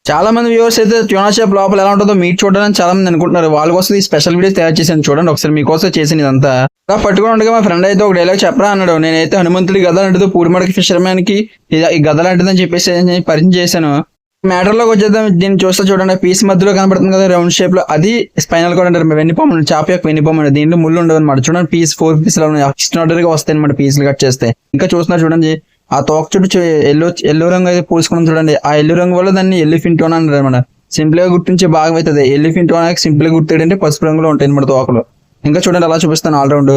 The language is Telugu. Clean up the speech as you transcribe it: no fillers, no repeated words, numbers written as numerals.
చాలా మంది వ్యూవర్స్ అయితే ట్యూనా షేప్ లోపల ఎలా ఉంటుందో మీట్ చూడాలని చాలా మంది అనుకుంటున్నారు. వాళ్ళ కోసం ఈ స్పెషల్ వీడియో తయారు చేశాను. చూడండి ఒకసారి మీకోసం చేసిన ఇదంతా. ఇలా పట్టుకుని ఉండగా మా ఫ్రెండ్ అయితే ఒక డైలాగ్ చెప్పరా అన్నాడు. నేనైతే హనుమంతుడి గద లాంటిది పూడిమడకి ఫిషర్మ్యాన్ కి ఈ గద లాంటిదని చెప్పేసి పరిచయం చేశాను. మ్యాటర్ లోకి వచ్చేద్దాం. దీన్ని చూస్తే చూడండి, పీస్ మధ్యలో కనబడుతుంది కదా రౌండ్ షేప్ లో, అది స్పైనల్ కార్డ్ అంటారు. వెన్నుపాము, చాప యొక్క వెన్నుపాము. దీంట్లో ముళ్ళు ఉండవు అనమాట. చూడండి పీస్ 4 పీస్ లో ఎక్స్ట్రాడనరీ గా వస్తాయి అనమాట పీసులు కట్ చేస్తే. ఇంకా చూస్తున్నారు చూడండి, ఆ తోక చుట్టూ ఎల్లో రంగు అయితే పూసుకున్నాం చూడండి. ఆ ఎల్లో రంగు వల్ల దాన్ని ఎలిఫెంట్ టోన్ అంటారు అనమాట. సింపుల్ గా గుర్తించే భాగం అవుతుంది. ఎలిఫెంట్ టోన్ సింపుల్ గా గుర్తేటంటే పసుపు రంగులో ఉంటాయి అనమాట తోకలు. ఇంకా చూడండి అలా చూపిస్తాను ఆల్రౌండ్.